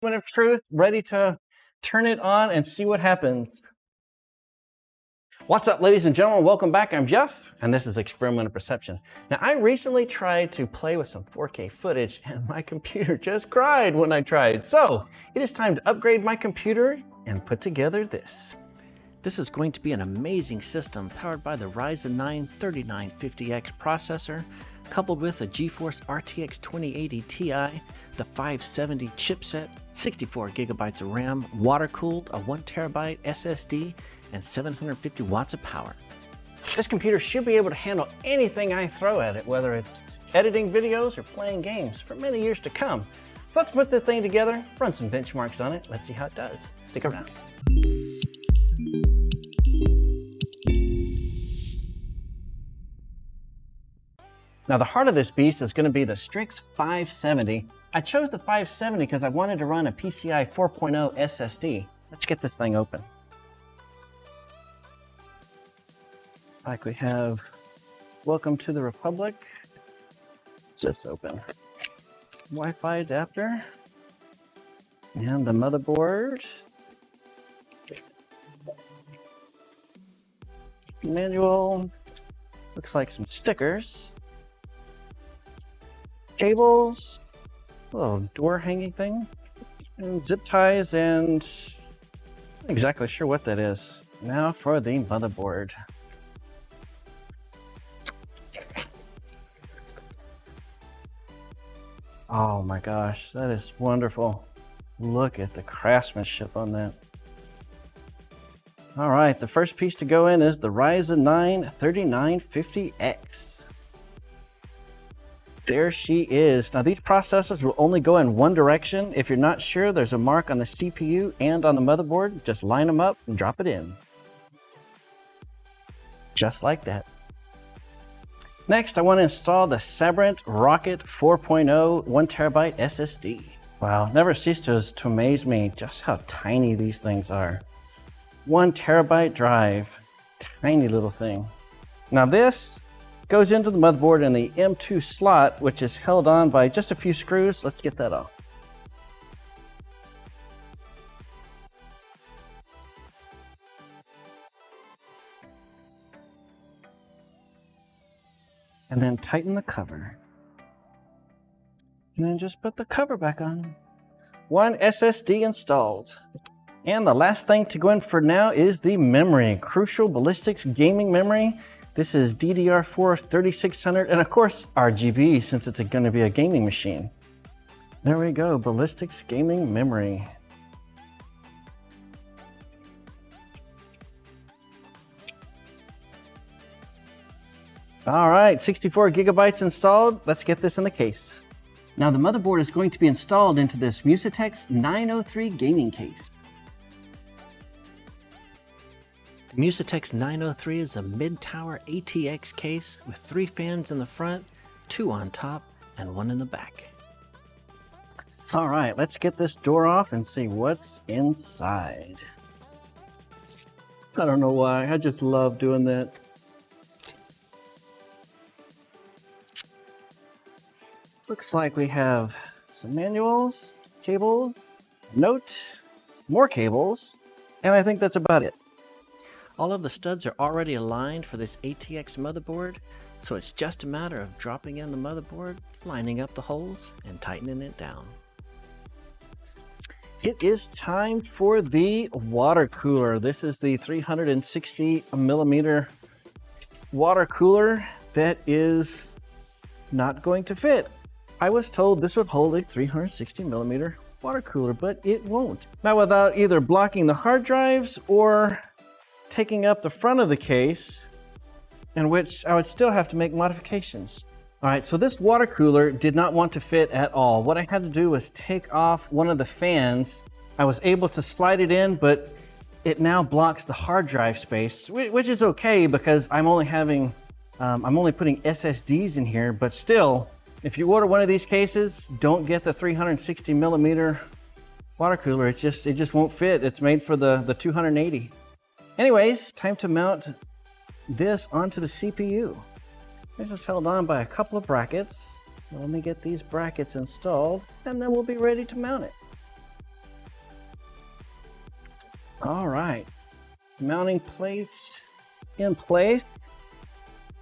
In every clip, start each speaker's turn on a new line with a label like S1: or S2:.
S1: moment of truth, ready to turn it on and see what happens. What's up, ladies and gentlemen? Welcome back. I'm Jeff, and this is Experimental Perception. Now, I recently tried to play with some 4K footage, and my computer just cried when I tried. So, it is time to upgrade my computer and put together this. This is going to be an amazing system powered by the Ryzen 9 3950X processor, coupled with a GeForce RTX 2080 Ti, the 570 chipset, 64 gigabytes of RAM, water-cooled, a 1TB SSD, and 750 watts of power. This computer should be able to handle anything I throw at it, whether it's editing videos or playing games, for many years to come. So let's put this thing together, run some benchmarks on it, let's see how it does. Stick around. Now, the heart of this beast is going to be the Strix 570. I chose the 570 because I wanted to run a PCI 4.0 SSD. Let's get this thing open. Looks like we have Welcome to the Republic. Let's this open. Wi-Fi adapter. And the motherboard. Manual. Looks like some stickers. Cables, a little door hanging thing, and zip ties, and not exactly sure what that is. Now for the motherboard. Oh my gosh, that is wonderful. Look at the craftsmanship on that. All right, the first piece to go in is the Ryzen 9 3950X. There she is. Now, these processors will only go in one direction. If you're not sure, there's a mark on the CPU and on the motherboard. Just line them up and drop it in. Just like that. Next, I want to install the Sabrent Rocket 4.0 1TB SSD. Wow, never ceases to amaze me just how tiny these things are. 1TB drive, tiny little thing. Now this goes into the motherboard in the M2 slot, which is held on by just a few screws. Let's get that off. And then tighten the cover. And then just put the cover back on. One SSD installed. And the last thing to go in for now is the memory. Crucial Ballistics gaming memory. This is DDR4 3600, and of course RGB, since it's going to be a gaming machine. There we go, Ballistics gaming memory. All right, 64 gigabytes installed. Let's get this in the case. Now the motherboard is going to be installed into this Musatex 903 gaming case. The Musatex 903 is a mid-tower ATX case with 3 fans in the front, 2 on top, and 1 in the back. All right, let's get this door off and see what's inside. I don't know why, I just love doing that. Looks like we have some manuals, cables, note, more cables, and I think that's about it. All of the studs are already aligned for this ATX motherboard, so it's just a matter of dropping in the motherboard, lining up the holes, and tightening it down. It is time for the water cooler. This is the 360 millimeter water cooler that is not going to fit. I was told this would hold a 360 millimeter water cooler, but it won't. Now, without either blocking the hard drives or taking up the front of the case, in which I would still have to make modifications. All right, so this water cooler did not want to fit at all. What I had to do was take off one of the fans. I was able to slide it in, but it now blocks the hard drive space, which is okay because I'm only putting SSDs in here, but still, if you order one of these cases, don't get the 360 millimeter water cooler. It just won't fit. It's made for the 280. Anyways, time to mount this onto the CPU. This is held on by a couple of brackets. So let me get these brackets installed and then we'll be ready to mount it. All right, mounting plates in place,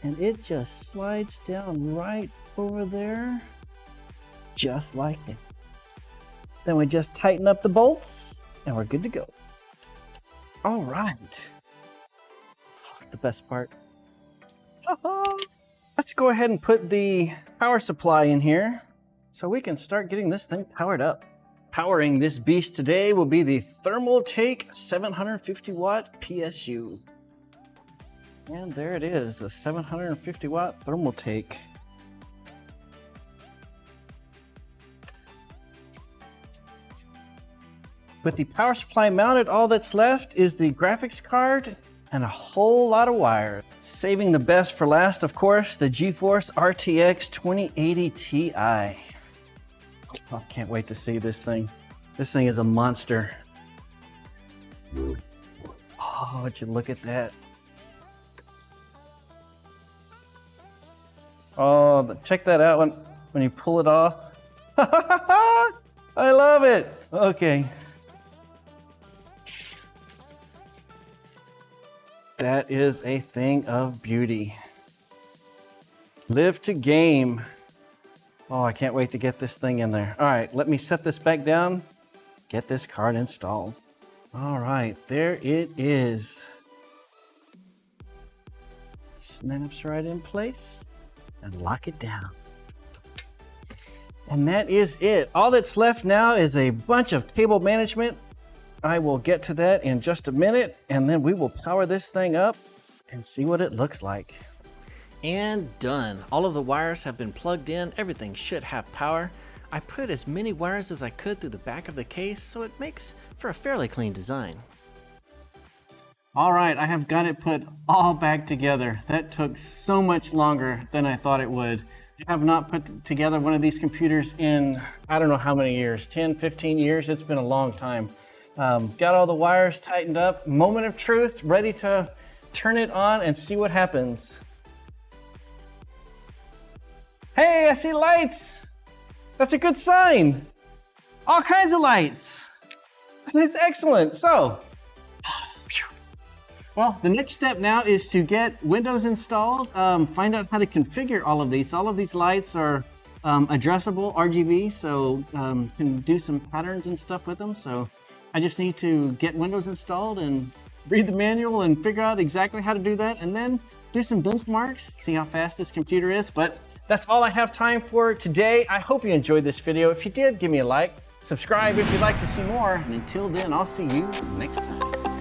S1: and it just slides down right over there, just like it. Then we just tighten up the bolts, and we're good to go. All right, the best part. Let's go ahead and put the power supply in here so we can start getting this thing powered up. Powering this beast today will be the Thermaltake 750 watt PSU. And there it is, the 750 watt Thermaltake. With the power supply mounted, all that's left is the graphics card and a whole lot of wires. Saving the best for last, of course, the GeForce RTX 2080 Ti. Oh, can't wait to see this thing. This thing is a monster. Oh, would you look at that. Oh, check that out when you pull it off. I love it. Okay. That is a thing of beauty. Live to game. Oh, I can't wait to get this thing in there. All right, let me set this back down, get this card installed. All right, there it is. Snaps right in place and lock it down. And that is it. All that's left now is a bunch of cable management. I will get to that in just a minute, and then we will power this thing up and see what it looks like.
S2: And done. All of the wires have been plugged in. Everything should have power. I put as many wires as I could through the back of the case, so it makes for a fairly clean design.
S1: All right, I have got it put all back together. That took so much longer than I thought it would. I have not put together one of these computers in, I don't know how many years, 10, 15 years. It's been a long time. Got all the wires tightened up. Moment of truth, ready to turn it on and see what happens. Hey, I see lights. That's a good sign. All kinds of lights. That's excellent. So, well, the next step now is to get Windows installed, find out how to configure all of these. All of these lights are addressable RGB, so can do some patterns and stuff with them. So I just need to get Windows installed and read the manual and figure out exactly how to do that, and then do some benchmarks, see how fast this computer is. But that's all I have time for today. I hope you enjoyed this video. If you did, give me a like, subscribe if you'd like to see more, and until then, I'll see you next time.